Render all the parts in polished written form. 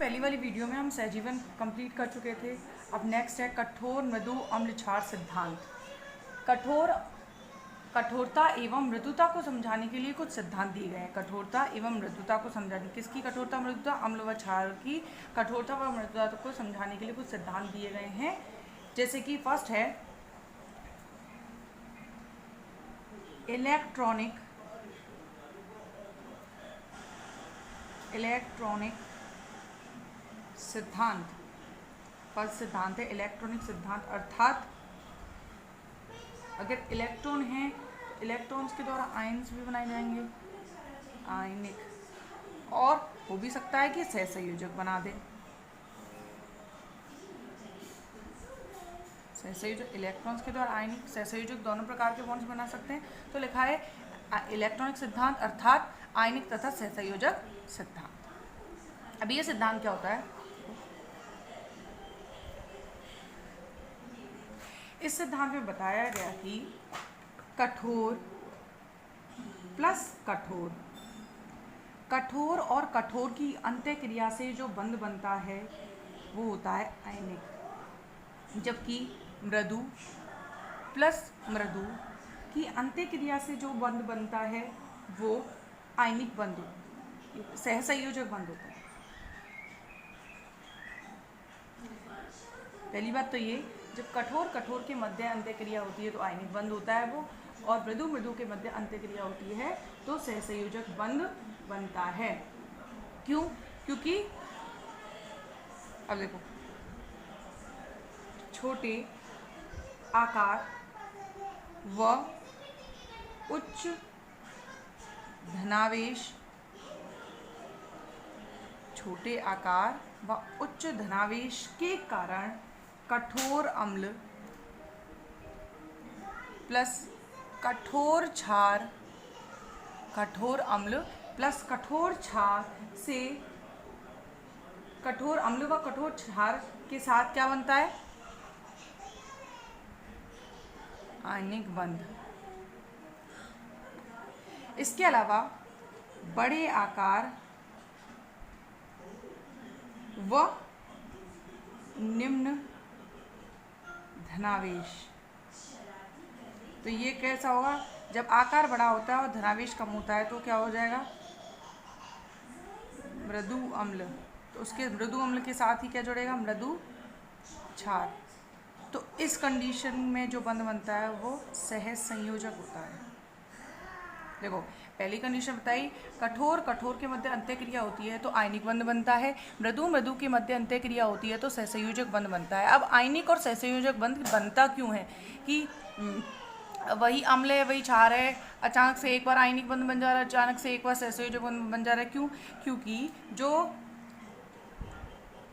पहली वाली वीडियो में हम सहजीवन कंप्लीट कर चुके थे। अब नेक्स्ट है कठोर मृदु अम्ल क्षार सिद्धांत। कठोरता एवं मृदुता को समझाने के लिए कुछ सिद्धांत दिए गए हैं। कठोरता एवं मृदुता को समझाने, किसकी कठोरता मृदुता? अम्ल व क्षार की कठोरता व मृदुता को समझाने के लिए कुछ सिद्धांत दिए गए हैं। जैसे कि फर्स्ट है इलेक्ट्रॉनिक सिद्धांत। फर्स्ट सिद्धांत है इलेक्ट्रॉनिक सिद्धांत, अर्थात अगर इलेक्ट्रॉन हैं तो इलेक्ट्रॉन्स के द्वारा आयन्स भी बनाए जाएंगे, आयनिक, और हो भी सकता है कि सहसंयोजक बना दे। सहसंयोजक, इलेक्ट्रॉन्स के द्वारा आयनिक सहसंयोजक दोनों प्रकार के बॉन्ड्स बना सकते हैं। तो लिखा है इलेक्ट्रॉनिक सिद्धांत अर्थात आयनिक तथा सहसंयोजक सिद्धांत। अब ये सिद्धांत क्या होता है? इस सिद्धांत में बताया गया कि कठोर प्लस कठोर, कठोर और कठोर की अंत्यक्रिया से जो बंध बनता है वो होता है आयनिक, जबकि मृदु प्लस मृदु की अंत्यक्रिया से जो बंध बनता है वो आयनिक बंध, सहसंयोजक बंध होता है। पहली बात तो ये, जब कठोर के मध्य अंत्यक्रिया होती है तो आयनिक बंध होता है वो, और मृदु के मध्य अंत्यक्रिया होती है तो सहसंयोजक बंध बनता है। क्यों? क्योंकि अब देखो, छोटे आकार व उच्च धनावेश, छोटे आकार व उच्च धनावेश के कारण कठोर अम्ल प्लस कठोर क्षार, कठोर अम्ल प्लस कठोर क्षार से, कठोर अम्ल व कठोर क्षार के साथ क्या बनता है? आयनिक बंध। इसके अलावा बड़े आकार व निम्न धनावेश, तो ये कैसा होगा? जब आकार बड़ा होता है और धनावेश कम होता है तो क्या हो जाएगा? मृदु अम्ल। तो उसके मृदु अम्ल के साथ ही क्या जुड़ेगा? मृदु क्षार। तो इस कंडीशन में जो बंध बनता है वो सहसंयोजक होता है। देखो, पहली कंडीशन बताई, कठोर के मध्य अंत्यक्रिया होती है तो आयनिक बंध बनता है, मृदु के मध्य अंत्यक्रिया होती है तो सहसंयोजक बंध बनता है। अब आयनिक और सहसंयोजक बंध बनता क्यों है? कि वही अम्ल है, वही क्षार है, अचानक से एक बार आयनिक बंध बन जा रहा है, अचानक से एक बार सहसंयोजक बंध बन जा रहा है। क्यों? क्योंकि जो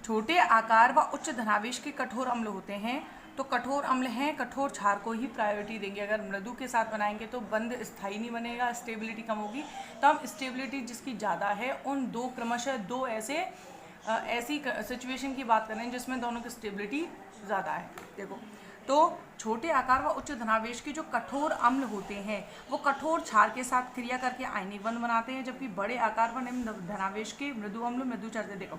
छोटे आकार व उच्च धनावेश के कठोर अम्ल होते हैं तो कठोर अम्ल हैं, कठोर क्षार को ही प्रायोरिटी देंगे। अगर मृदु के साथ बनाएंगे तो बंध स्थायी नहीं बनेगा, स्टेबिलिटी कम होगी। तो हम स्टेबिलिटी जिसकी ज़्यादा है उन दो क्रमशः दो ऐसी सिचुएशन की बात कर रहे हैं जिसमें दोनों की स्टेबिलिटी ज़्यादा है। देखो, तो छोटे आकार व उच्च धनावेश के जो कठोर अम्ल होते हैं वो कठोर क्षार के साथ क्रिया करके आयनिक बंध बनाते हैं, जबकि बड़े आकार व निम्न धनावेश के मृदु अम्ल मृदु क्षार से, देखो,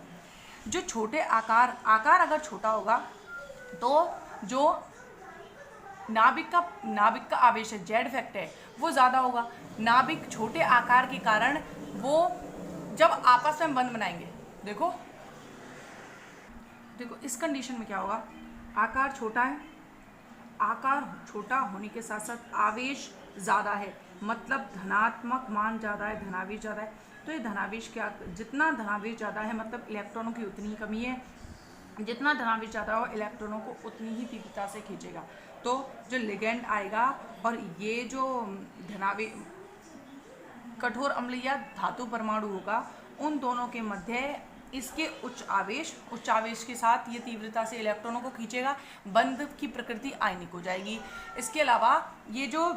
जो छोटे आकार अगर छोटा होगा तो जो नाभिक का आवेश है, जेड फैक्टर है, वो ज़्यादा होगा। नाभिक छोटे आकार के कारण वो जब आपस में बंध बनाएंगे, देखो इस कंडीशन में क्या होगा? आकार छोटा है, आकार छोटा होने के साथ साथ आवेश ज़्यादा है, मतलब धनात्मक मान ज़्यादा है, धनावेश ज़्यादा है। तो ये धनावेश क्या, जितना धनावेश ज़्यादा है मतलब इलेक्ट्रॉनों की उतनी ही कमी है, जितना धनावेश ज़्यादा हो इलेक्ट्रॉनों को उतनी ही तीव्रता से खींचेगा। तो जो लिगेंड आएगा और ये जो कठोर अम्ल या धातु परमाणु होगा उन दोनों के मध्य इसके उच्च आवेश के साथ ये तीव्रता से इलेक्ट्रॉनों को खींचेगा, बंध की प्रकृति आयनिक हो जाएगी। इसके अलावा ये जो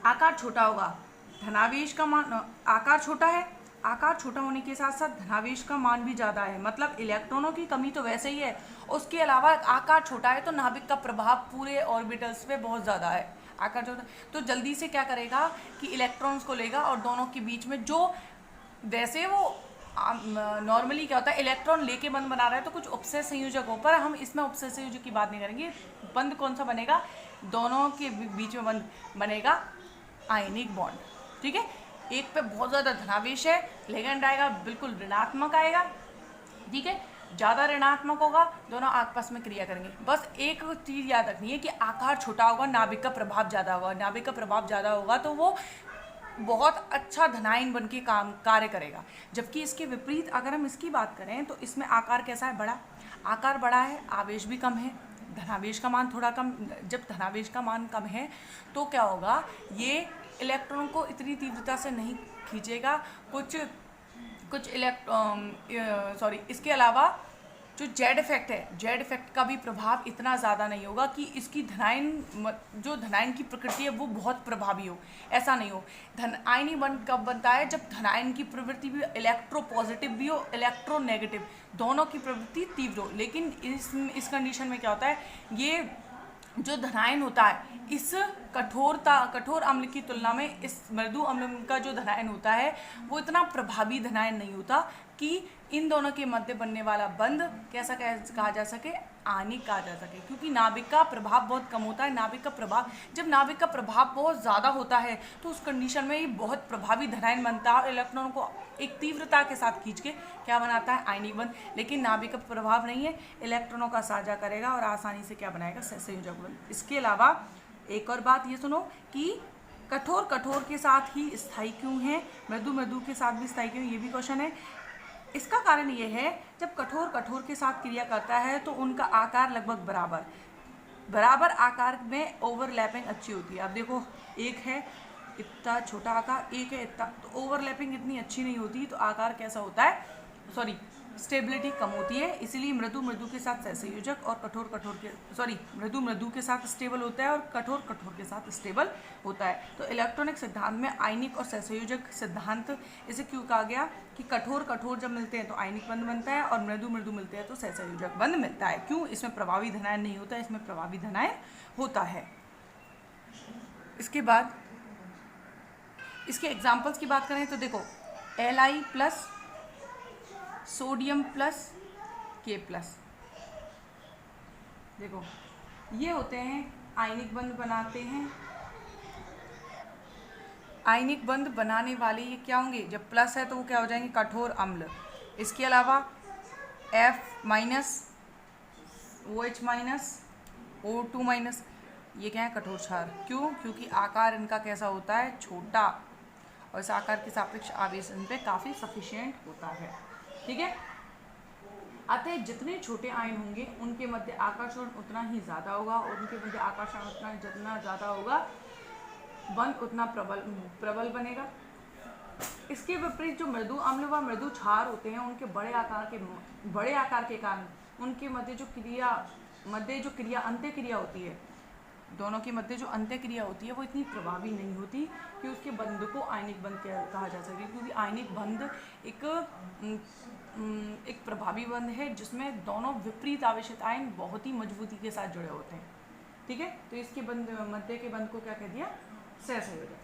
आकार छोटा होगा, धनावेश का मान, आकार छोटा है, आकार छोटा होने के साथ साथ धनावेश का मान भी ज़्यादा है, मतलब इलेक्ट्रॉनों की कमी तो वैसे ही है, उसके अलावा आकार छोटा है तो नाभिक का प्रभाव पूरे ऑर्बिटल्स पे बहुत ज़्यादा है। आकार छोटा तो जल्दी से क्या करेगा कि इलेक्ट्रॉन्स को लेगा और दोनों के बीच में जो, वैसे वो नॉर्मली क्या होता है, इलेक्ट्रॉन लेके बंध बना रहा है तो कुछ उपसय संयोजक हो, पर हम इसमें उपसय संयोजक की बात नहीं करेंगे। बंध कौन सा बनेगा, दोनों के बीच में बंध बनेगा आयनिक बॉन्ड, ठीक है। एक पे बहुत ज़्यादा धनावेश है, लिगेंड आएगा बिल्कुल ऋणात्मक आएगा, ठीक है। ज़्यादा ऋणात्मक होगा, दोनों आपस में क्रिया करेंगे। बस एक चीज़ याद रखनी है कि आकार छोटा होगा, नाभिक का प्रभाव ज़्यादा होगा। नाभिक का प्रभाव ज़्यादा होगा तो वो बहुत अच्छा धनायन बन के कार्य करेगा। जबकि इसके विपरीत अगर हम इसकी बात करें तो इसमें आकार कैसा है, बड़ा। आकार बड़ा है, आवेश भी कम है, धनावेश का मान थोड़ा कम। जब धनावेश का मान कम है तो क्या होगा, ये इलेक्ट्रॉन को इतनी तीव्रता से नहीं खींचेगा। कुछ इसके अलावा जो जेड इफेक्ट है, जेड इफेक्ट का भी प्रभाव इतना ज़्यादा नहीं होगा कि इसकी जो धनायन की प्रकृति है वो बहुत प्रभावी हो, ऐसा नहीं हो। आयनीय बंध कब बनता है, जब धनायन की प्रवृत्ति भी इलेक्ट्रो पॉजिटिव भी हो, इलेक्ट्रो नेगेटिव, दोनों की प्रवृत्ति तीव्र हो। लेकिन इस कंडीशन में क्या होता है, ये जो धनायन होता है इस कठोर अम्ल की तुलना में इस मृदु अम्ल का जो धनायन होता है वो इतना प्रभावी धनायन नहीं होता कि इन दोनों के मध्य बनने वाला बंध कैसा कहा जा सके, आयनिक कहा जा सके। क्योंकि नाभिक का प्रभाव बहुत कम होता है। जब नाभिक का प्रभाव बहुत ज़्यादा होता है तो उस कंडीशन में ही बहुत प्रभावी धनायन बनता है और इलेक्ट्रॉनों को एक तीव्रता के साथ खींच के क्या बनाता है, आयनिक बंध। लेकिन नाभिक का प्रभाव नहीं है, इलेक्ट्रॉनों का साझा करेगा और आसानी से क्या बनाएगा, सहसंयोजक बंध। इसके अलावा एक और बात ये सुनो कि कठोर के साथ ही स्थायी क्यों है, मृदु के साथ भी स्थायी क्यों, ये भी क्वेश्चन है। इसका कारण ये है, जब कठोर के साथ क्रिया करता है तो उनका आकार लगभग बराबर आकार में ओवरलैपिंग अच्छी होती है। अब देखो, एक है इतना छोटा आकार, एक है इतना, तो ओवरलैपिंग इतनी अच्छी नहीं होती, तो आकार कैसा होता है, स्टेबिलिटी कम होती है। इसीलिए मृदु के साथ सहसंयोजक और मृदु के साथ स्टेबल होता है और कठोर के साथ स्टेबल होता है। तो इलेक्ट्रॉनिक सिद्धांत में आयनिक और सहसंयोजक सिद्धांत इसे क्यों कहा गया कि कठोर जब मिलते हैं तो आयनिक बंध बनता है और मृदु मिलते हैं तो सहसंयोजक बंध मिलता है। क्यों, इसमें प्रभावी धनायन नहीं होता, इसमें प्रभावी धनायन होता है। इसके बाद इसके एग्जाम्पल्स की बात करें तो देखो, Li plus sodium plus K plus, देखो ये होते हैं आयनिक बंध बनाते हैं। आयनिक बंध बनाने वाले ये क्या होंगे, जब प्लस है तो वो क्या हो जाएंगे, कठोर अम्ल। इसके अलावा F minus, OH minus, O2 minus, ये क्या है, कठोर क्षार। क्यों, क्योंकि आकार इनका कैसा होता है, छोटा, और इस आकार के सापेक्ष आवेश इन पे काफ़ी सफिशिएंट होता है, ठीक है। अतः जितने छोटे आयन होंगे उनके मध्य आकर्षण उतना ही ज़्यादा होगा, और उनके मध्य आकर्षण जितना ज़्यादा होगा बंध उतना प्रबल बनेगा। इसके विपरीत जो मृदु अम्ल व मृदु क्षार होते हैं, उनके बड़े आकार के कारण उनके मध्य जो क्रिया अंत्य क्रिया होती है, दोनों के मध्य जो अंत्य क्रिया होती है वो इतनी प्रभावी नहीं होती कि उसके बंध को आयनिक बंध कहा जा सके। क्योंकि आयनिक बंध एक प्रभावी बंध है जिसमें दोनों विपरीत आवेशित आयन बहुत ही मजबूती के साथ जुड़े होते हैं, ठीक है। तो इसके मध्य के बंध को क्या कह दिया, सहसंयोजक।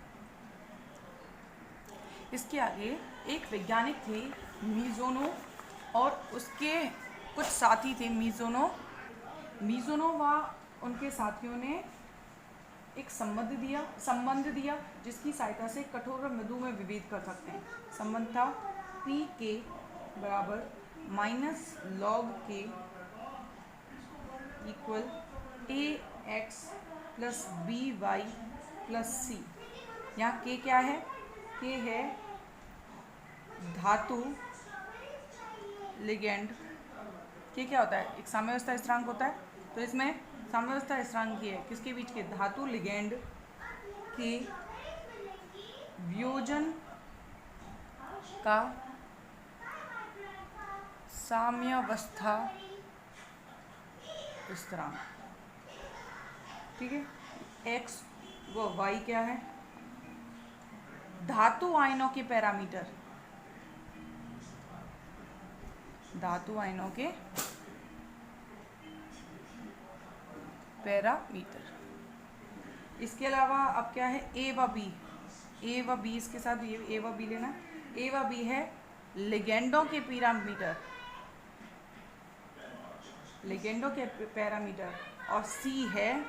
इसके आगे एक वैज्ञानिक थे मीज़ोनो और उसके कुछ साथी थे मीज़ोनो व उनके साथियों ने एक संबंध दिया जिसकी सहायता से कठोर और मृदु में विभेद कर सकते हैं। संबंध था Pk बराबर -log K equal Ax plus By plus C। यहाँ K क्या है, K है धातु लिगेंड। K क्या होता है, एक साम्यावस्था स्थिरांक होता है। तो इसमें साम्यावस्था स्थिरांक की है किसके बीच के, धातु लिगेंड के वियोजन का साम्यावस्था स्थिरांक, ठीक है। x व y क्या है, धातु आयनों के पैरामीटर, धातु आयनों के पैरामीटर। इसके अलावा अब क्या है, A व B इसके साथ A व B लेना। A व B है लिगेंडों के पैरामीटर, और सी है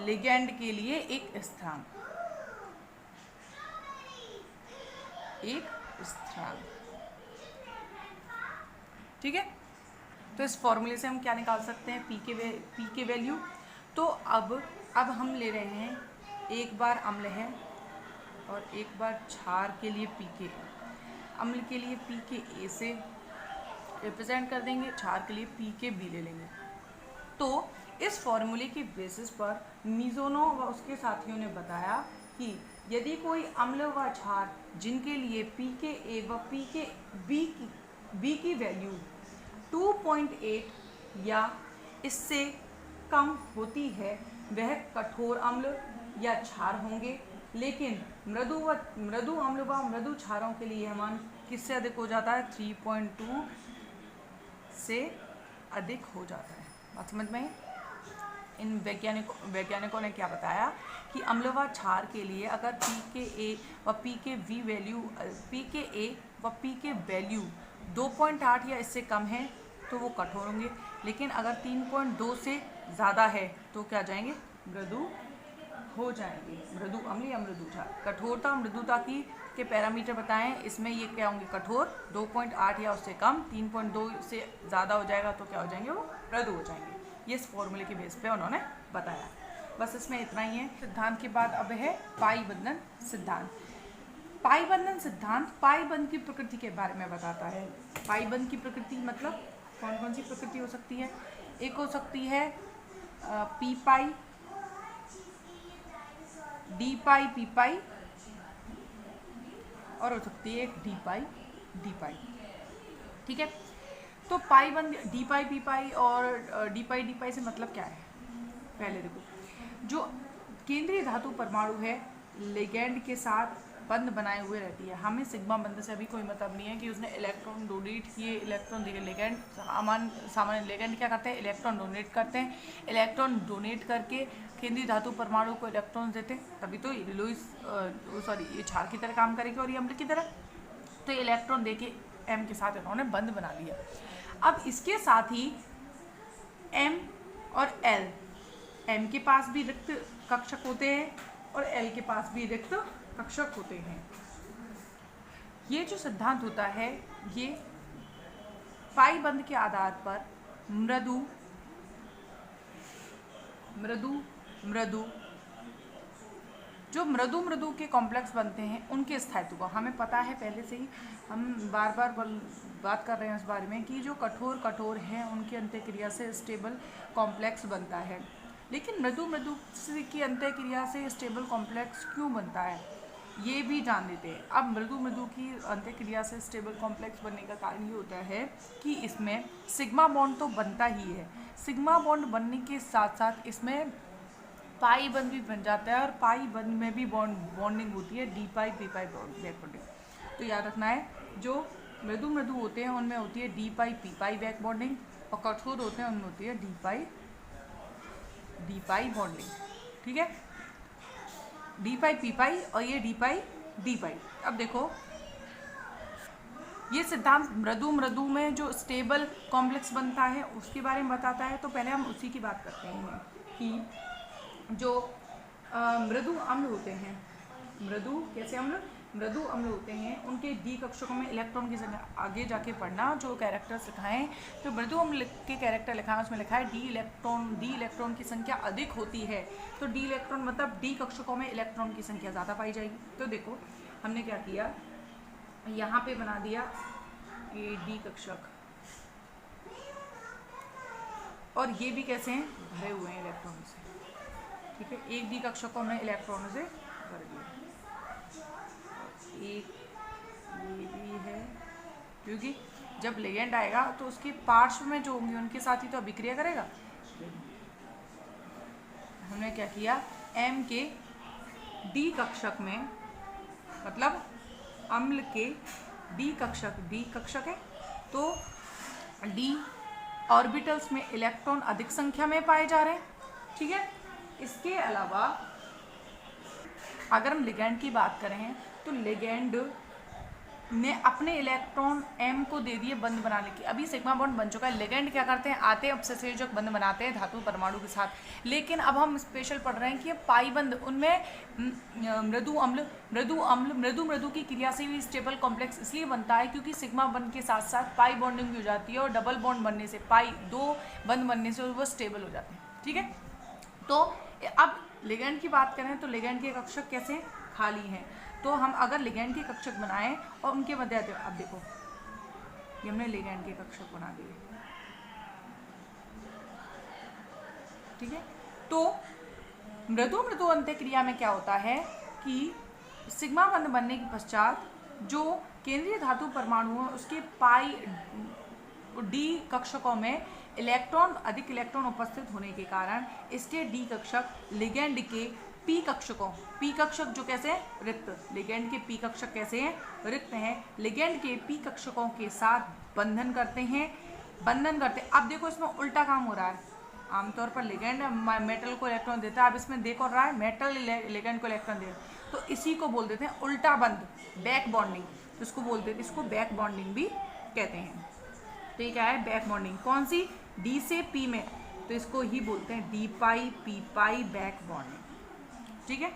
लिगेंड के लिए एक स्थान, ठीक है। तो इस फॉर्मूले से हम क्या निकाल सकते हैं, पी के वैल्यू। तो अब हम ले रहे हैं, एक बार अम्ल है और एक बार क्षार के लिए पी के, अम्ल के लिए पी के ए से रिप्रेजेंट कर देंगे, क्षार के लिए पी के बी ले लेंगे। तो इस फॉर्मूले की बेसिस पर मिज़ोनो व उसके साथियों ने बताया कि यदि कोई अम्ल व क्षार जिनके लिए पी के ए व पी के बी की वैल्यू 2.8 या इससे कम होती है, वह कठोर अम्ल या क्षार होंगे। लेकिन मृदु अम्ल व मृदु क्षारों के लिए यह मान किससे अधिक हो जाता है, 3.2 से अधिक हो जाता है। बात समझ में? इन वैज्ञानिकों ने क्या बताया कि अम्ल व क्षार के लिए अगर पी के ए व पी के वैल्यू 2.8 या इससे कम है तो वो कठोर होंगे। लेकिन अगर 3.2 से ज़्यादा है तो क्या जाएंगे, मृदु हो जाएंगे। मृदु अम्ल या मृदु क्षार। कठोरता मृदुता के पैरामीटर बताएं, इसमें ये क्या होंगे, कठोर 2.8 या उससे कम, 3.2 से ज़्यादा हो जाएगा तो क्या हो जाएंगे, वो मृदु हो जाएंगे। ये इस फॉर्मूले के बेस पे उन्होंने बताया। बस इसमें इतना ही है। सिद्धांत के बाद अब है पाई बंधन सिद्धांत। पाई बंधन सिद्धांत पाई बंध की प्रकृति के बारे में बताता है। पाई बंध की प्रकृति मतलब कौन कौन सी प्रकृति हो सकती है, एक हो सकती है पी पाई, डी पाई पी पाई, और हो सकती है डी पाई डी पाई, ठीक है। तो पाई बंध डी पाई पी पाई और डी पाई से मतलब क्या है, पहले देखो, जो केंद्रीय धातु परमाणु है लिगेंड के साथ बंध बनाए हुए रहती है। हमें सिग्मा बंध से अभी कोई मतलब नहीं है कि उसने इलेक्ट्रॉन डोनेट किए, इलेक्ट्रॉन दिए। लिगेंड सामान्य लिगेंड क्या करते हैं, इलेक्ट्रॉन डोनेट करते हैं। इलेक्ट्रॉन डोनेट करके केंद्रीय धातु परमाणु को इलेक्ट्रॉन देते हैं, तभी तो ये क्षार की तरह काम करेगी और ये अम्ल की तरह। तो इलेक्ट्रॉन देके एम के साथ इन्होंने बंध बना लिया। अब इसके साथ ही एम और एल, एम के पास भी रिक्त कक्षक होते हैं और एल के पास भी रिक्त कक्षक होते हैं। ये जो सिद्धांत होता है ये पाई बंध के आधार पर मृदु के कॉम्प्लेक्स बनते हैं उनके स्थायित्व को हमें पता है पहले से ही। हम बार बार बात कर रहे हैं इस बारे में कि जो कठोर हैं उनकी अंतःक्रिया से स्टेबल कॉम्प्लेक्स बनता है। लेकिन मृदु की अंतःक्रिया से स्टेबल कॉम्प्लेक्स क्यों बनता है ये भी जान लेते हैं। अब मृदु की अंतःक्रिया से स्टेबल कॉम्प्लेक्स बनने का कारण ये होता है कि इसमें सिग्मा बॉन्ड तो बनता ही है। सिग्मा बॉन्ड बनने के साथ साथ इसमें पाई बंध भी बन जाता है और पाई बंध में भी बॉन्डिंग होती है, डी पाई पी पाई बैक बॉन्डिंग। तो याद रखना है, जो मृदु होते हैं उनमें होती है डी पाई पी पाई बैक बॉन्डिंग, और कठोर होते हैं उनमें होती है डी पाई बॉन्डिंग, ठीक है। डी पाई पी पाई और ये डी पाई डी पाई। अब देखो ये सिद्धांत मृदु में जो स्टेबल कॉम्प्लेक्स बनता है उसके बारे में बताता है। तो पहले हम उसी की बात करते हैं कि जो मृदु अम्ल होते हैं, मृदु अम्ल होते हैं उनके डी कक्षकों में इलेक्ट्रॉन की संख्या, आगे जाके पढ़ना जो कैरेक्टर्स लिखाएं, तो मृदु अम्ल के कैरेक्टर लिखा है उसमें लिखा है डी इलेक्ट्रॉन की संख्या अधिक होती है। तो डी इलेक्ट्रॉन मतलब डी कक्षकों में इलेक्ट्रॉन की संख्या ज़्यादा पाई जाएगी। तो देखो हमने क्या किया, यहाँ पे बना दिया ये डी कक्षक, और ये भी कैसे हैं, भरे हुए हैं इलेक्ट्रॉन से, ठीक है। एक डी कक्षक को हमने इलेक्ट्रॉन से भर दिया, एक ये भी है, क्योंकि जब लिगेंड आएगा तो उसके पार्श्व में जो होंगे उनके साथ ही तो अभिक्रिया करेगा। हमने क्या किया, एम के डी कक्षक में, मतलब अम्ल के डी कक्षक है, तो डी ऑर्बिटल्स में इलेक्ट्रॉन अधिक संख्या में पाए जा रहे हैं, ठीक है। इसके अलावा अगर हम लिगेंड की बात करें तो लिगेंड ने अपने इलेक्ट्रॉन m को दे दिए बंद बनाने की। अभी सिग्मा बॉन्ड बन चुका है, लिगेंड क्या करते हैं, आते हैं अपसंयोजक बंद बनाते हैं धातु परमाणु के साथ। लेकिन अब हम स्पेशल पढ़ रहे हैं कि पाई बंद उनमें मृदु की क्रिया से भी स्टेबल कॉम्प्लेक्स इसलिए बनता है क्योंकि सिग्मा बंद के साथ साथ पाई बॉन्डिंग भी हो जाती है और डबल बॉन्ड बनने से, पाई दो बंद बनने से वो स्टेबल हो जाते हैं। ठीक है, तो अब लिगेंड की बात करें तो लिगेंड के कक्षक कैसे खाली हैं। तो हम अगर लिगेंड के कक्षक बनाएं और उनके मध्य, अब देखो ये हमने लिगेंड के कक्षक बना दिए। ठीक है, तो मृदु अंतःक्रिया में क्या होता है कि सिग्मा बंध बनने के पश्चात जो केंद्रीय धातु परमाणु है उसके पाई डी कक्षकों में अधिक इलेक्ट्रॉन उपस्थित होने के कारण इसके डी कक्षक लिगेंड के पी कक्षक जो कैसे हैं रिक्त, लिगेंड के पी कक्षक कैसे हैं रिक्त हैं, लिगेंड के पी कक्षकों के साथ बंधन करते। अब देखो इसमें उल्टा काम हो रहा है। आमतौर पर लिगेंड मेटल को इलेक्ट्रॉन देता है, अब इसमें देख और रहा है मेटल लिगेंड को इलेक्ट्रॉन दे रहा है, तो इसी को बोल देते हैं उल्टा बंध, बैक बॉन्डिंग। तो इसको बोल देते हैं, इसको बैक बॉन्डिंग भी कहते हैं। तो ये क्या है बैक बॉन्डिंग, कौन सी, डी से पी में, तो इसको ही बोलते हैं डी पाई पी पाई बैक बॉन्डिंग। ठीक है,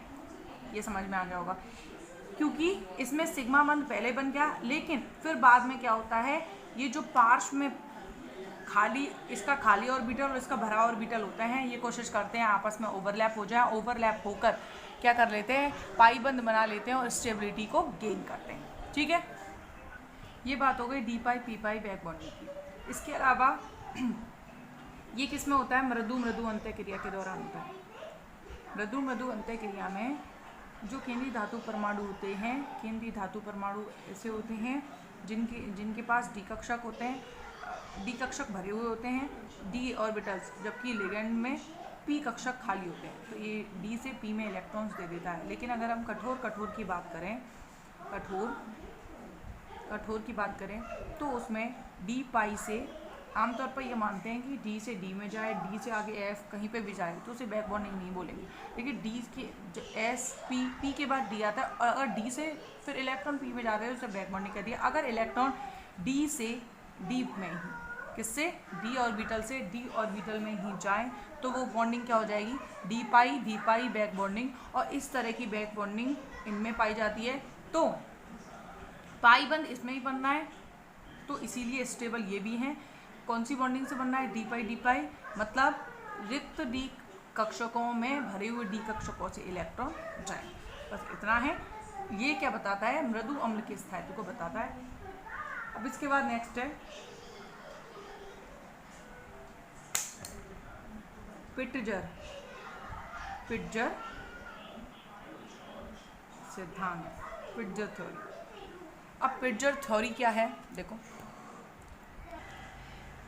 ये समझ में आ गया होगा, क्योंकि इसमें सिग्मा बंध पहले बन गया, लेकिन फिर बाद में क्या होता है, ये जो पार्श्व में खाली, इसका खाली ऑर्बिटल और इसका भरा ऑर्बिटल होता है, ये कोशिश करते हैं आपस में ओवरलैप हो जाए, ओवरलैप होकर क्या कर लेते हैं, पाई बंध बना लेते हैं और स्टेबिलिटी को गेन करते हैं। ठीक है, ये बात हो गई डी पाई पी पाई बैक बॉन्डिंग की। इसके अलावा ये किस में होता है, मृदु अंतःक्रिया के दौरान होता है। मृदु अंतःक्रिया में जो केंद्रीय धातु परमाणु होते हैं, केंद्रीय धातु परमाणु ऐसे होते हैं जिनके पास डी कक्षक होते हैं, डी कक्षक भरे हुए होते हैं, डी ऑर्बिटल्स, जबकि लिगेंड में पी कक्षक खाली होते हैं। तो ये डी से पी में इलेक्ट्रॉन्स दे देता है। लेकिन अगर हम कठोर की बात करें, कठोर की बात करें तो उसमें डी पाई से आमतौर पर ये मानते हैं कि डी से डी में जाए, डी से आगे एफ कहीं पे भी जाए तो उसे बैक बॉन्डिंग नहीं बोलेंगे। लेकिन डी के जो एस पी के बाद डी आता है, और अगर डी से फिर इलेक्ट्रॉन पी में जा रहे हैं तो उसे बैक बॉन्डिंग कर दिया। अगर इलेक्ट्रॉन डी से डी में ही, किससे, डी ऑर्बिटल से डी ऑर्बिटल में ही जाए तो वो बॉन्डिंग क्या हो जाएगी, डी पाई बैक बॉन्डिंग। और इस तरह की बैक बॉन्डिंग इनमें पाई जाती है। तो पाई बंध इसमें ही बनना है, तो इसीलिए स्टेबल ये भी हैं। कौन सी बॉन्डिंग से बनना है, डी पाई, मतलब रिक्त डी कक्षकों में भरे हुए डी कक्षकों से इलेक्ट्रॉन जाए। बस इतना है। ये क्या बताता है, मृदु अम्ल के स्थायित्व को बताता है। अब इसके बाद नेक्स्ट है पिट्जर सिद्धांत, पिट्जर थ्योरी। अब पिट्जर थ्योरी क्या है, देखो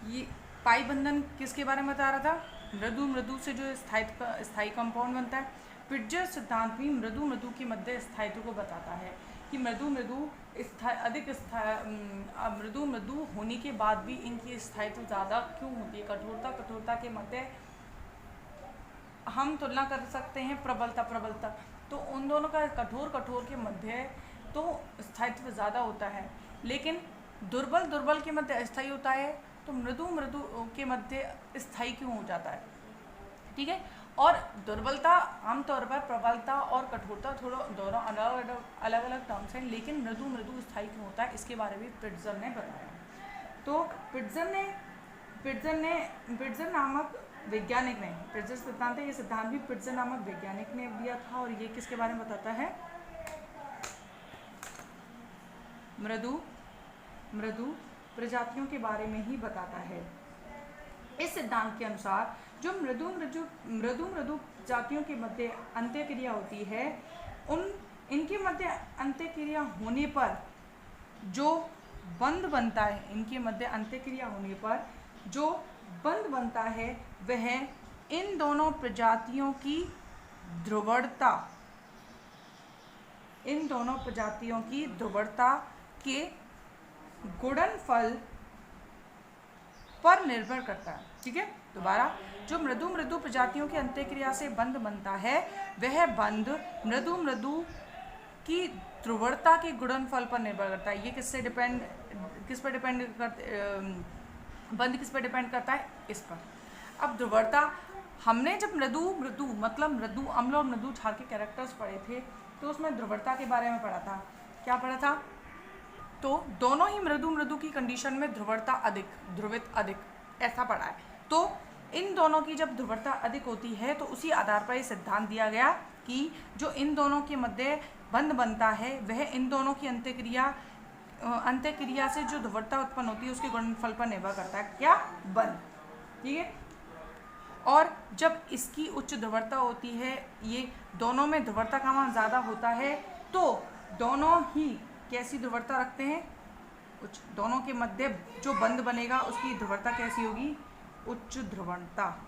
ये पाई बंधन किसके बारे में बता रहा था, मृदु से जो स्थायी कंपाउंड बनता है। पिट्जर सिद्धांत भी मृदु के मध्य स्थायित्व को बताता है कि मृदु होने के बाद भी इनकी स्थायित्व ज़्यादा क्यों होती है। कठोरता के मध्य हम तुलना कर सकते हैं प्रबलता, तो उन दोनों का कठोर के मध्य तो स्थायित्व ज़्यादा होता है, लेकिन दुर्बल के मध्य अस्थायी होता है। तो मृदु के मध्य स्थायी क्यों हो जाता है, ठीक है। और दुर्बलता आमतौर पर प्रबलता और कठोरता दोनों अलग अलग टर्म्स हैं, लेकिन मृदु स्थायी क्यों होता है इसके बारे में पिट्जर ने बताया। तो पिट्जर नामक वैज्ञानिक ने, पिट्जर सिद्धांत है, ये सिद्धांत भी पिट्जर नामक वैज्ञानिक ने दिया था, और ये किसके बारे में बताता है, मृदु प्रजातियों के बारे में ही बताता है। इस सिद्धांत के अनुसार जो मृदु जातियों के मध्य अंत्यक्रिया होती है, इनके मध्य अंत्यक्रिया होने पर जो बंध बनता है, इनके मध्य अंत्यक्रिया होने पर जो बंध बनता है वह इन दोनों प्रजातियों की ध्रुवणता के गुणनफल पर निर्भर करता है, ठीक है। दोबारा, जो मृदु प्रजातियों की अंत्यक्रिया से बंध बनता है वह बंध मृदु की ध्रुवता के गुणनफल पर निर्भर करता है। ये किस पर डिपेंड बंध किस पर डिपेंड करता है? इस पर। अब ध्रुवता, हमने जब मृदु मतलब मृदु अम्ल और मृदु क्षार के कैरेक्टर्स पढ़े थे तो उसमें ध्रुवता के बारे में पढ़ा था। क्या पढ़ा था? तो दोनों ही मृदु की कंडीशन में ध्रुवता अधिक, ध्रुवित अधिक, ऐसा पढ़ा है। तो इन दोनों की जब ध्रुवता अधिक होती है तो उसी आधार पर यह सिद्धांत दिया गया कि जो इन दोनों के मध्य बंध बनता है वह इन दोनों की अंत्यक्रिया से जो ध्रुवता उत्पन्न होती है उसके गुणनफल पर निर्भर करता है। क्या? बंध। ठीक है। और जब इसकी उच्च ध्रुवता होती है, ये दोनों में ध्रुवता का मान ज़्यादा होता है, तो दोनों ही कैसी ध्रुवता रखते हैं? उच्च। दोनों के मध्य जो बंध बनेगा उसकी ध्रुवता कैसी होगी? उच्च ध्रुवता।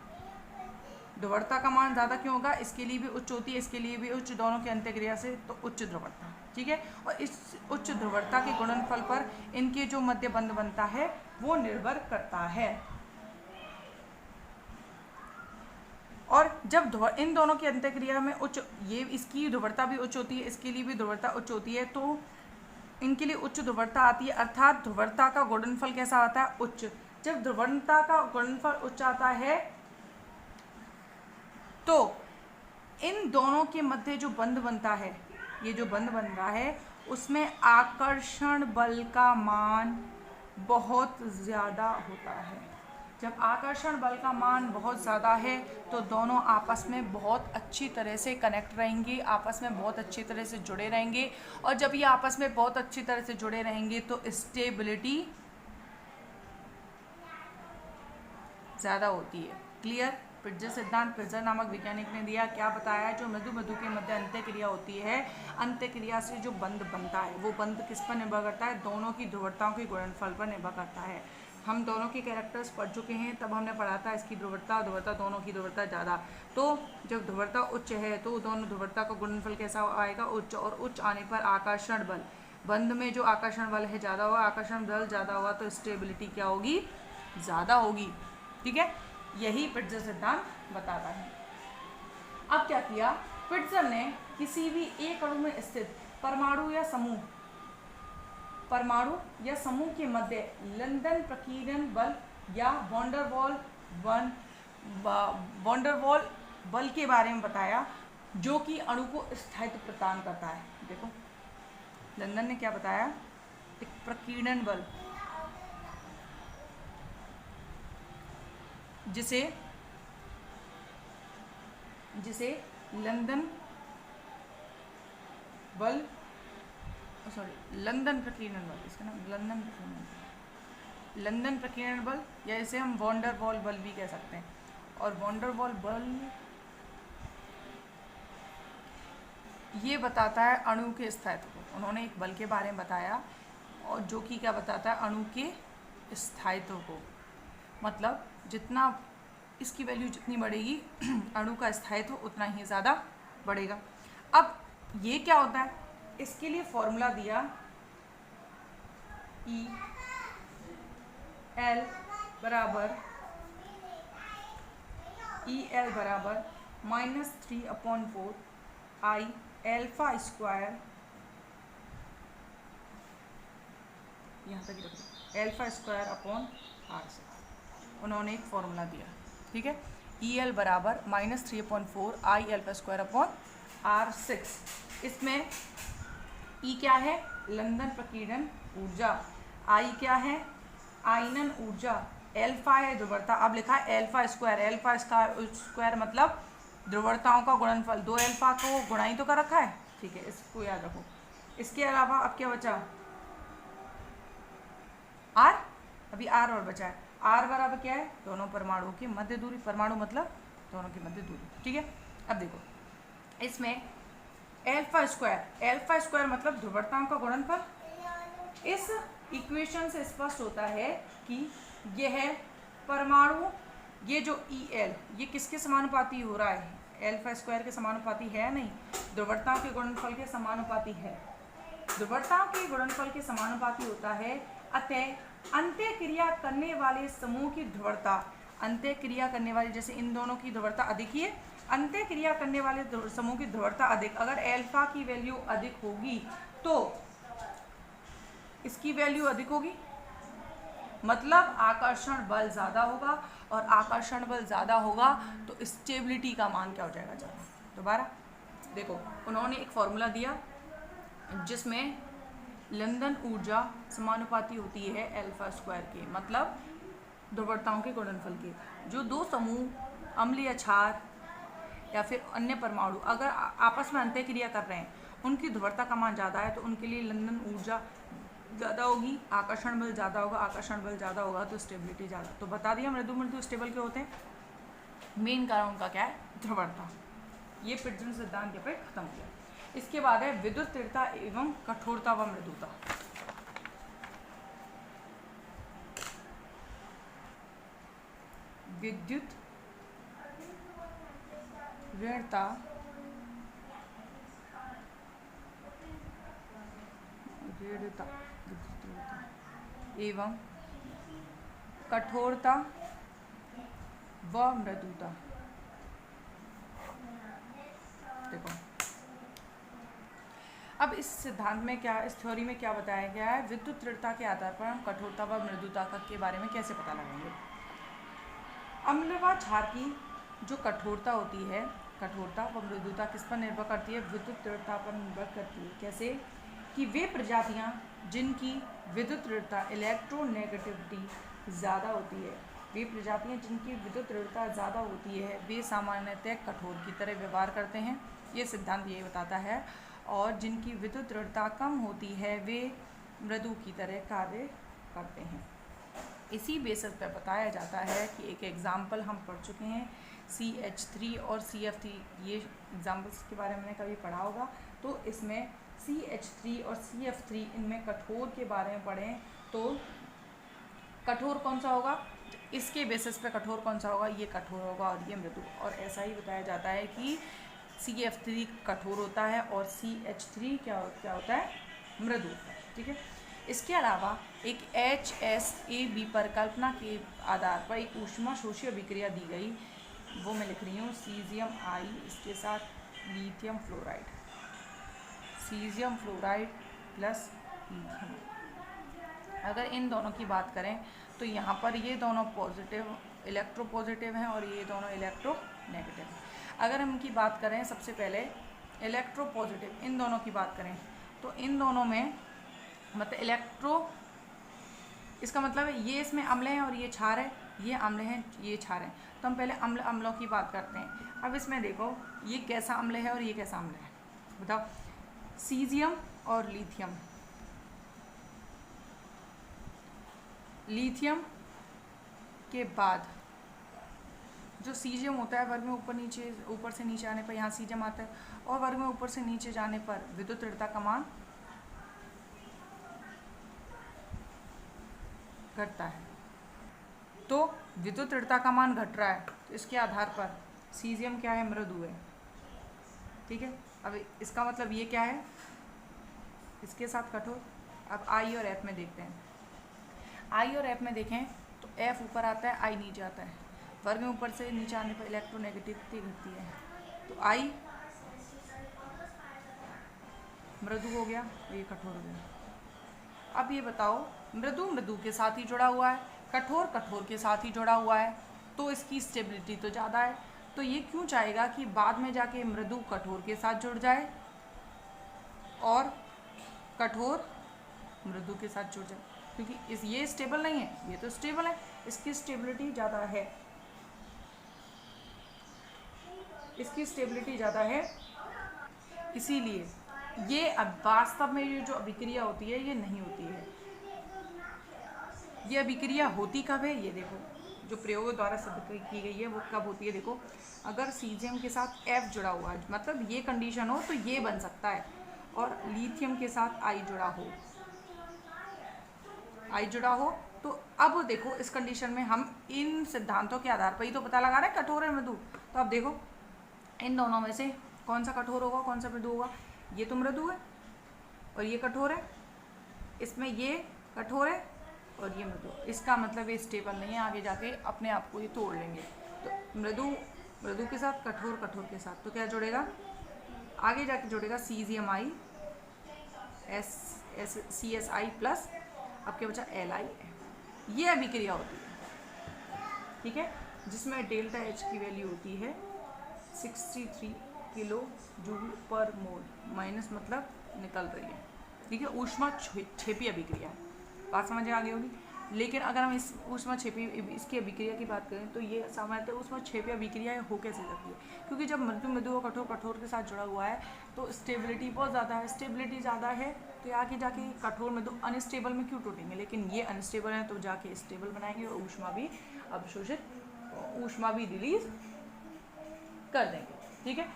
ध्रुवता का मान ज़्यादा क्यों होगा? इसके लिए भी उच्च होती है, इसके लिए भी उच्च, दोनों की अंत्यक्रिया से, तो उच्च ध्रुवता। ठीक है। और इस उच्च ध्रुवता के गुणनफल पर इनके जो मध्य बंध बनता है वो निर्भर करता है। और जब इन दोनों की अंत्यक्रिया में उच्च, ये इसकी ध्रुवता भी उच्च होती है, इसके लिए भी ध्रुवता उच्च होती है, तो इनके लिए उच्च ध्रुवता आती है, अर्थात ध्रुवता का गुणनफल कैसा आता है? उच्च। जब ध्रुवता का गुणनफल उच्च आता है तो इन दोनों के मध्य जो बंध बनता है, ये जो बंध बन रहा है उसमें आकर्षण बल का मान बहुत ज़्यादा होता है। जब आकर्षण बल का मान बहुत ज़्यादा है तो दोनों आपस में बहुत अच्छी तरह से कनेक्ट रहेंगे, आपस में बहुत अच्छी तरह से जुड़े रहेंगे। और जब ये आपस में बहुत अच्छी तरह से जुड़े रहेंगे तो स्टेबिलिटी ज़्यादा होती है। क्लियर? पिट्जर सिद्धांत पिट्जर नामक वैज्ञानिक ने दिया। क्या बताया? जो मृदु के मध्य अंत्यक्रिया होती है, अंत्यक्रिया से जो बंध बनता है वो बंध किस पर निर्भर करता है? दोनों की ध्रुवताओं के गुणनफल पर निर्भर करता है। हम दोनों के कैरेक्टर्स पढ़ चुके हैं, तब हमने पढ़ा था इसकी ध्रुवता दोनों की ध्रुवता ज़्यादा। तो जब ध्रुवता उच्च है तो दोनों ध्रुवता का गुणनफल कैसा आएगा? उच्च। और उच्च आने पर आकर्षण बल, बंध में जो आकर्षण बल है ज़्यादा हुआ, आकर्षण बल ज़्यादा हुआ तो स्टेबिलिटी क्या होगी? ज़्यादा होगी। ठीक है। यही पिट्जर सिद्धांत बताता है। अब क्या किया पिट्जर ने? किसी भी एक अणु में स्थित परमाणु या समूह के मध्य लंदन प्रकीर्णन बल या वॉन्डरवॉल बल के बारे में बताया, जो कि अणु को स्थायित्व प्रदान करता है। देखो लंदन ने क्या बताया? एक प्रकीर्णन बल, जिसे लंदन प्रकीर्णन बल, इसका नाम लंदन प्रकीर्णन बल, या इसे हम वॉन्डरवॉल बल भी कह सकते हैं। और वॉन्डरवॉल बल ये बताता है अणु के स्थायित्व को। उन्होंने एक बल के बारे में बताया और जो कि क्या बताता है? अणु के स्थायित्व को। मतलब जितना इसकी वैल्यू जितनी बढ़ेगी अणु का स्थायित्व उतना ही ज़्यादा बढ़ेगा। अब ये क्या होता है? इसके लिए फॉर्मूला दिया EL बराबर -3/4 I अल्फा स्क्वायर, यहाँ तक रखो, अल्फा स्क्वायर अपॉन R6। उन्होंने एक फॉर्मूला दिया। ठीक है। EL बराबर -3/4 I alpha square upon R6। इसमें E क्या है? लंदन प्रकीर्णन ऊर्जा। I क्या है? आयनन ऊर्जा। अल्फा है ध्रुवता। अब लिखा है अल्फा स्क्वायर मतलब ध्रुवताओं का गुणनफल। 2 अल्फा को गुणाई तो कर रखा है। ठीक है, इसको याद रखो। इसके अलावा अब क्या बचा? R। अभी R और बचा है। R बराबर क्या है? दोनों परमाणुओं की मध्य दूरी। परमाणु मतलब दोनों की मध्य दूरी। ठीक है। अब देखो इसमें अल्फा स्क्वायर मतलब ध्रुवताओं का गुणनफल। इस इक्वेशन से स्पष्ट होता है कि यह परमाणु, ये जो EL ये किसके समानुपाती हो रहा है? अल्फा स्क्वायर के समानुपाती है? नहीं, ध्रुवताओं के गुणनफल के समानुपाती है। ध्रुवताओं के गुणनफल के समानुपाती होता है। अतः अंत्यक्रिया करने वाले समूह की ध्रुवता, अंत्यक्रिया करने वाले, जैसे इन दोनों की ध्रुवता अधिक ही है अंत्य क्रिया करने वाले समूह की ध्रुवता अधिक, अगर एल्फा की वैल्यू अधिक होगी तो इसकी वैल्यु अधिक होगी, मतलब आकर्षण बल ज़्यादा होगा, और आकर्षण बल ज़्यादा होगा तो स्टेबिलिटी का मान क्या हो जाएगा ज़्यादा। दोबारा देखो, उन्होंने एक फॉर्मूला दिया जिसमें लंदन ऊर्जा समानुपाती होती है अल्फा स्क्वायर के, मतलब ध्रुवताओं के गुणनफल के। जो दो समूह अम्ल या क्षार या फिर अन्य परमाणु अगर आपस में अंतः क्रिया कर रहे हैं, उनकी ध्रुवता का मान ज़्यादा है तो उनके लिए लंदन ऊर्जा ज़्यादा होगी, आकर्षण बल ज़्यादा होगा, आकर्षण बल ज़्यादा होगा तो स्टेबिलिटी ज़्यादा। तो बता दिया मृदु मृदु स्टेबल के होते हैं, मेन कारण उनका क्या है, ध्रुवता। ये पिट्सन सिद्धांत के पे खत्म हो गया। इसके बाद है विद्युत दृढ़ता एवं कठोरता व मृदुता। विद्युत दृढ़ता एवं कठोरता व मृदुता। देखो अब इस सिद्धांत में क्या, इस थ्योरी में क्या बताया गया है, विद्युत दृढ़ता के आधार पर हम कठोरता व मृदुता के बारे में कैसे पता लगाएंगे। अम्ल व क्षार की जो कठोरता होती है, कठोरता व मृदुता किस पर निर्भर करती है, विद्युत दृढ़ता पर निर्भर करती है। कैसे कि वे प्रजातियां जिनकी विद्युत दृढ़ता इलेक्ट्रोनेगेटिविटी ज़्यादा होती है, वे प्रजातियां जिनकी विद्युत दृढ़ता ज़्यादा होती है वे सामान्यतः कठोर की तरह व्यवहार करते हैं, ये सिद्धांत यही बताता है। और जिनकी विद्युत दृढ़ता कम होती है वे मृदु की तरह कार्य करते हैं। इसी बेसिस पर बताया जाता है कि एक एग्जाम्पल हम पढ़ चुके हैं CH3 और CF3, ये एग्जाम्पल्स के बारे में मैंने कभी पढ़ा होगा। तो इसमें CH3 और CF3 इनमें कठोर के बारे में पढ़ें तो कठोर कौन सा होगा, इसके बेसिस पे कठोर कौन सा होगा, ये कठोर होगा और ये मृदु। और ऐसा ही बताया जाता है कि CF3 कठोर होता है और CH3 क्या होता है, मृदु होता है। ठीक है, इसके अलावा एक HSAB परिकल्पना के आधार पर एक ऊष्मा शोषी अभिक्रिया दी गई, वो मैं लिख रही हूँ सीजियम I इसके साथ lithium fluoride, caesium fluoride plus lithium. अगर इन दोनों की बात करें तो यहाँ पर ये दोनों पॉजिटिव इलेक्ट्रो पॉजिटिव हैं और ये दोनों इलेक्ट्रो नेगेटिव हैं। अगर हम इनकी बात करें सबसे पहले इलेक्ट्रो पॉजिटिव, इन दोनों की बात करें तो इन दोनों में मतलब इलेक्ट्रो, इसका मतलब है ये इसमें अम्ल हैं और ये क्षार है, ये अम्ल हैं ये क्षार हैं। तो हम पहले अम्लों की बात करते हैं। अब इसमें देखो ये कैसा अम्ल है और ये कैसा अम्ल है, बताओ। सीजियम और लिथियम, लिथियम के बाद जो सीजियम होता है वर्ग में ऊपर से नीचे आने पर यहाँ सीजियम आता है, और वर्ग में ऊपर से नीचे जाने पर विद्युत दृढ़ता का मान घटता है। तो विद्युत दृढ़ता का मान घट रहा है तो इसके आधार पर सीजियम क्या है, मृदु है। ठीक है, अब इसका मतलब ये क्या है, इसके साथ कठोर। अब I और F में देखते हैं। I और F में देखें तो F ऊपर आता है, I नीचे आता है। वर्ग में ऊपर से नीचे आने पर इलेक्ट्रोनेगेटिविटी घटती है, तो I मृदु हो गया और ये कठोर हो गया। अब ये बताओ, मृदु मृदु के साथ ही जुड़ा हुआ है, कठोर कठोर के साथ ही जुड़ा हुआ है, तो इसकी स्टेबिलिटी तो ज़्यादा है। तो ये क्यों चाहेगा कि बाद में जाके मृदु कठोर के साथ जुड़ जाए और कठोर मृदु के साथ जुड़ जाए, क्योंकि ये स्टेबल नहीं है, ये तो स्टेबल है, इसकी स्टेबिलिटी ज़्यादा है, इसकी स्टेबिलिटी ज़्यादा है। इसीलिए ये अब वास्तव में ये जो अभिक्रिया होती है ये नहीं होती है। ये अभिक्रिया होती कब है, ये देखो जो प्रयोगों द्वारा सिद्ध की गई है वो कब होती है। देखो अगर सीजियम के साथ F जुड़ा हुआ है, मतलब ये कंडीशन हो तो ये बन सकता है, और लिथियम के साथ I जुड़ा हो तो अब देखो इस कंडीशन में हम इन सिद्धांतों के आधार पर ही तो पता लगा रहे हैं कठोर है मृदु। तो अब देखो इन दोनों में से कौन सा कठोर होगा कौन सा मृदु होगा, ये तो मृदु है और ये कठोर है, इसमें ये कठोर है और ये मृदु। इसका मतलब ये स्टेबल नहीं है, आगे जाके अपने आप को ये तोड़ लेंगे। तो मृदु मृदु के साथ, कठोर कठोर के साथ, तो क्या जुड़ेगा, आगे जाके जुड़ेगा CgMi CSI प्लस आपके बचा Li। ये अभिक्रिया होती है, ठीक है, जिसमें डेल्टा H की वैल्यू होती है 63 किलो जूल पर मोल, माइनस मतलब निकल रही है, ठीक है। ऊष्मा क्षेपी अभिक्रिया है, बात समझ आ गई होगी। लेकिन अगर हम इस ऊष्मा क्षेपी इसकी अभिक्रिया की बात करें तो ये सामान्यतः ऊष्मा क्षेपी अभिक्रिया हो कैसे सकती है, क्योंकि जब मृदु मृदु और कठोर कठोर के साथ जुड़ा हुआ है तो स्टेबिलिटी बहुत ज़्यादा है, स्टेबिलिटी ज़्यादा है तो आगे जाके कठोर मृदु अनस्टेबल में क्यों टूटेंगे, लेकिन ये अनस्टेबल है तो जाके स्टेबल बनाएंगे और ऊष्मा भी अवशोषित, ऊष्मा भी रिलीज कर देंगे, ठीक है।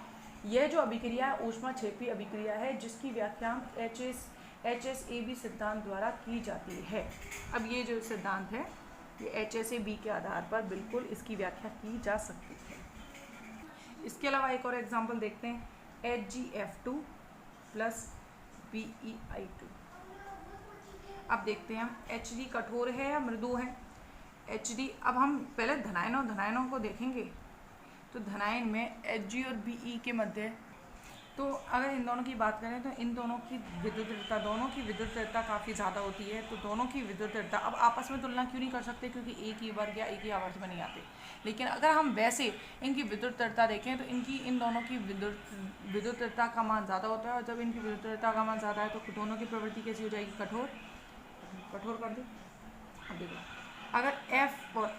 यह जो अभिक्रिया है ऊष्मा क्षेपी अभिक्रिया है, जिसकी व्याख्या HSAB सिद्धांत द्वारा की जाती है। अब ये जो सिद्धांत है ये HSAB के आधार पर बिल्कुल इसकी व्याख्या की जा सकती है। इसके अलावा एक और एग्जांपल देखते हैं, HgF2 प्लस BeI2। अब देखते हैं हम Hg कठोर है या मृदु है। Hd, अब हम पहले धनायनों को देखेंगे, तो धनायन में Hg और Be के मध्य, तो अगर इन दोनों की बात करें तो इन दोनों की विद्युत काफ़ी ज़्यादा होती है, तो दोनों की विद्युत अब आपस में तुलना क्यों नहीं कर सकते, क्योंकि एक ही वर्ग या एक ही आवर्त में नहीं आते। लेकिन अगर हम वैसे इनकी विद्युत देखें तो इन दोनों की विद्युत का मान ज़्यादा होता है, और जब इनकी विद्युत का मान ज़्यादा है तो दोनों की प्रवृत्ति कैसी हो जाएगी, कठोर कर दे। अब देखो अगर F,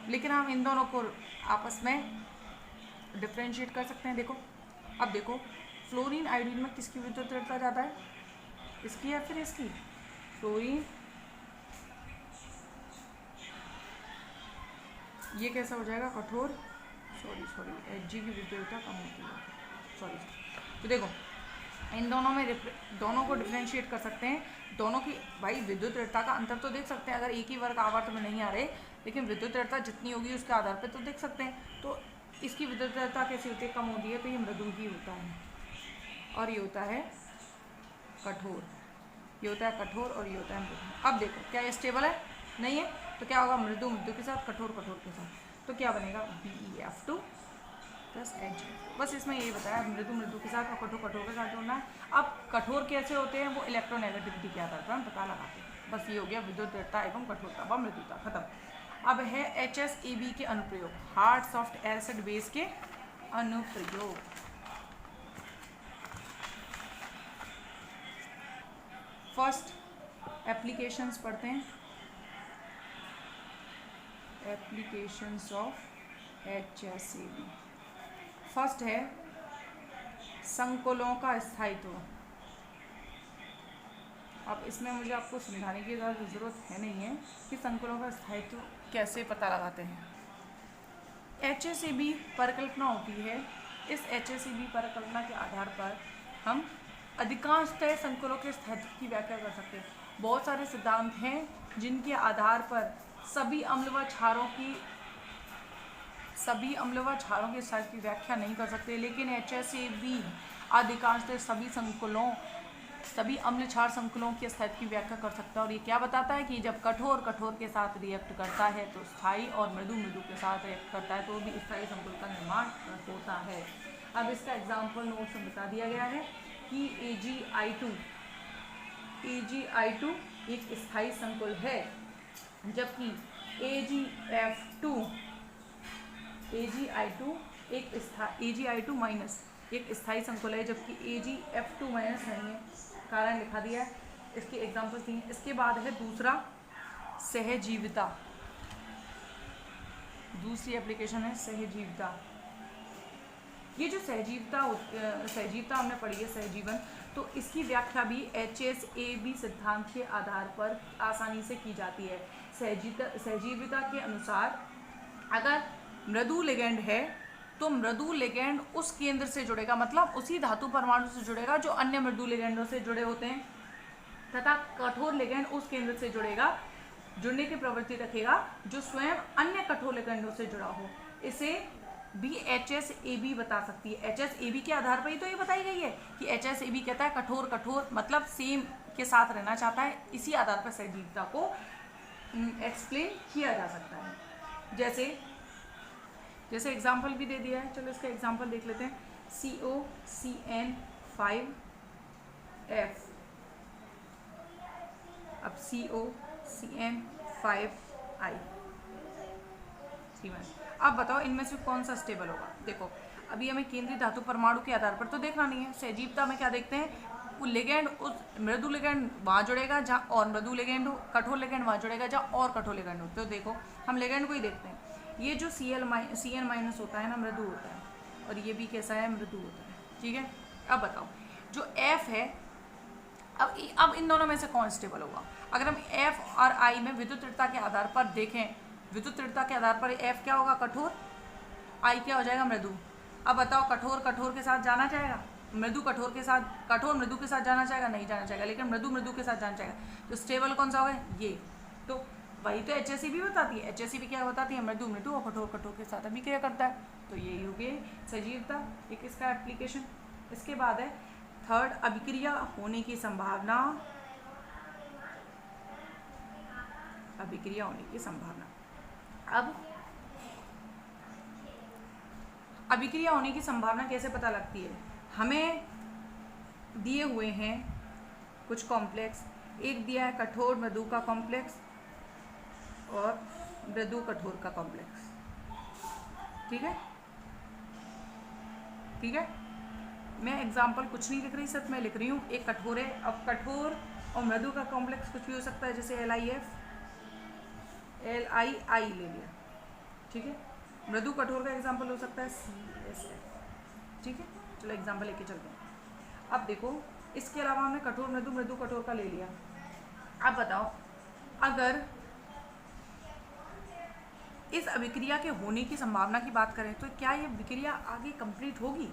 लेकिन हम इन दोनों को आपस में डिफ्रेंशिएट कर सकते हैं। देखो अब देखो फ्लोरीन आयोडीन में किसकी विद्युत ज़्यादा है, इसकी या फिर इसकी, फ्लोरीन, ये कैसा हो जाएगा, कठोर, सॉरी Hg की विद्युत कम होती है, सॉरी। तो देखो इन दोनों को डिफ्रेंशिएट कर सकते हैं, दोनों की भाई विद्युत ऋणता का अंतर तो देख सकते हैं, अगर एक ही वर्ग आवर्त में नहीं आ रहे, लेकिन विद्युत ऋणता जितनी होगी उसके आधार पर तो देख सकते हैं। तो इसकी विद्युत ऋणता कैसी होती है, कम होती है, तो ये मृदु ही होता है, और ये होता है कठोर, ये होता है कठोर और ये होता है मृदु। अब देखो क्या ये स्टेबल है, नहीं है, तो क्या होगा, मृदु के साथ, कठोर के साथ, तो क्या बनेगा, BeF2 प्लस Hg। बस इसमें यही बताया, मृदु के साथ और कठोर के साथ जोड़ना है। अब कठोर कैसे होते हैं वो इलेक्ट्रोनेगेटिविटी के आधार पर हम पता लगाते हैं। बस ये हो गया विद्युत ऋणता एवं कठोरता व मृदुता, खत्म। अब है HSAB के अनुप्रयोग, हार्ड सॉफ्ट एसिड बेस के अनुप्रयोग। फर्स्ट एप्लीकेशंस पढ़ते हैं, एप्लीकेशंस ऑफ HSAB। फर्स्ट है संकुलों का स्थायित्व। अब इसमें मुझे आपको समझाने की ज़रूरत है नहीं है कि संकुलों का स्थायित्व कैसे पता लगाते हैं। HSAB परिकल्पना होती है, इस HSAB परिकल्पना के आधार पर हम अधिकांशतः संकुलों के स्थायित्व की व्याख्या कर सकते हैं। बहुत सारे सिद्धांत हैं जिनके आधार पर सभी अम्ल व क्षारों के स्थायित्व की व्याख्या नहीं कर सकते, लेकिन HSAB अधिकांशतः सभी अम्ल क्षार संकुलों के स्थायित्व की व्याख्या कर सकता है। और ये क्या बताता है कि जब कठोर के साथ रिएक्ट करता है तो स्थायी, और मृदु के साथ रिएक्ट करता है तो भी स्थायी संकुल का निर्माण होता है। अब इसका एग्जाम्पल नोट्स में बता दिया गया है कि AgI2 एक स्थायी संकुल है, जबकि AgI2 माइनस एक स्थायी संकुल है, जबकि AgF2 माइनस नहीं है। कारण लिखा दिया है, इसके एग्जाम्पल दिए। इसके बाद है दूसरा सहजीविता, दूसरी एप्लीकेशन है सहजीविता। ये जो सहजीविता हमने पढ़ी है, सहजीवन, तो इसकी व्याख्या भी HSAB सिद्धांत के आधार पर आसानी से की जाती है। सहजीविता के अनुसार अगर मृदु लिगेंड है तो मृदु लिगेंड उस केंद्र से जुड़ेगा, मतलब उसी धातु परमाणु से जुड़ेगा जो अन्य मृदु लिगेंडों से जुड़े होते हैं, तथा कठोर लिगेंड उस केंद्र से जुड़ने की प्रवृत्ति रखेगा जो स्वयं अन्य कठोर लिगेंडों से जुड़ा हो। इसे भी HSAB बता सकती है। HSAB के आधार पर ही तो ये बताई गई है कि HSAB कहता है कठोर मतलब सेम के साथ रहना चाहता है। इसी आधार पर सहजीविता को एक्सप्लेन किया जा सकता है। जैसे जैसे एग्जाम्पल भी दे दिया है, चलो इसका एग्जाम्पल देख लेते हैं। COCN5F, अब COCN5I, अब बताओ इनमें से कौन सा स्टेबल होगा। देखो अभी हमें केंद्रीय धातु परमाणु के आधार पर तो देखना नहीं है, सहजीवता में क्या देखते हैं, वो लिगेंड, उस मृदु लिगेंड वहाँ जुड़ेगा जहाँ और मृदु लिगेंड हो, कठोर लिगेंड वहाँ जुड़ेगा जहाँ और कठोर लिगेंड हो। तो देखो हम लिगेंड को ही देखते हैं, ये जो CN- होता है ना, मृदु होता है, और ये भी कैसा है, मृदु होता है, ठीक है। अब बताओ जो F है, अब इन दोनों में से कौन स्टेबल होगा। अगर हम F और I में विद्युत दृढ़ता के आधार पर देखें, विद्युत दृढ़ता के आधार पर F क्या होगा, कठोर, I क्या हो जाएगा, मृदु। अब बताओ कठोर कठोर के साथ जाना चाहेगा, मृदु कठोर के साथ, कठोर मृदु के साथ जाना चाहेगा, नहीं जाना चाहेगा, लेकिन मृदु मृदु के साथ जाना चाहेगा। तो स्टेबल कौन सा होगा, ये। तो वही तो HSE भी बताती है, HSE भी क्या बताती है, मृदु मृदु और कठोर कठोर के साथ अभिक्रिया करता है। तो यही हो गई सजीवता, एक इसका एप्लीकेशन। इसके बाद है थर्ड, अभिक्रिया होने की संभावना, अभिक्रिया होने की संभावना। अब अभिक्रिया होने की संभावना कैसे पता लगती है, हमें दिए हुए हैं कुछ कॉम्प्लेक्स, एक दिया है कठोर मृदु का कॉम्प्लेक्स और मृदु कठोर का कॉम्प्लेक्स, ठीक है, ठीक है। मैं एग्जाम्पल कुछ नहीं लिख रही, सिर्फ मैं लिख रही हूँ एक कठोर है। अब कठोर और मृदु का कॉम्प्लेक्स कुछ भी हो सकता है, जैसे LIF, LII ले लिया, ठीक है। मृदु कठोर का एग्जाम्पल हो सकता है CSF, ठीक है। चलो एग्जाम्पल लेके चलते हैं। अब देखो इसके अलावा हमने कठोर मृदु मृदु कठोर का ले लिया। अब बताओ अगर इस अभिक्रिया के होने की संभावना की बात करें तो क्या ये विक्रिया आगे कंप्लीट होगी,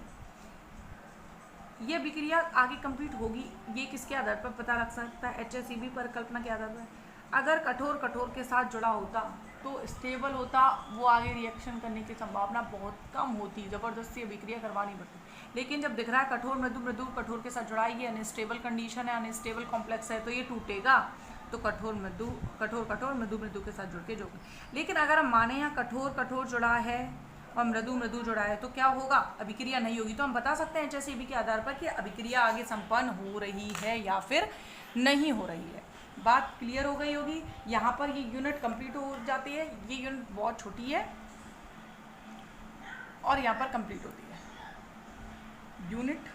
ये विक्रिया आगे कंप्लीट होगी, ये किसके आधार पर पता लग सकता है, HSEB परिकल्पना के आधार पर। अगर कठोर कठोर के साथ जुड़ा होता तो स्टेबल होता, वो आगे रिएक्शन करने की संभावना बहुत कम होती, ज़बरदस्ती अभिक्रिया करवानी पड़ती। लेकिन जब दिख रहा है कठोर मृदु मृदु कठोर के साथ जुड़ा है, ये अनस्टेबल कंडीशन है, अनस्टेबल कॉम्प्लेक्स है, तो ये टूटेगा, तो कठोर कठोर मृदु मृदु के साथ जुड़ के जोड़। लेकिन अगर हम माने यहाँ कठोर कठोर जुड़ा है और मृदु मृदु जुड़ा है तो क्या होगा, अभिक्रिया नहीं होगी। तो हम बता सकते हैं HSEB के आधार पर कि अभिक्रिया आगे संपन्न हो रही है या फिर नहीं हो रही है। बात क्लियर हो गई होगी। यहाँ पर ये यूनिट कंप्लीट हो जाती है, ये यूनिट बहुत छोटी है और यहाँ पर कंप्लीट होती है यूनिट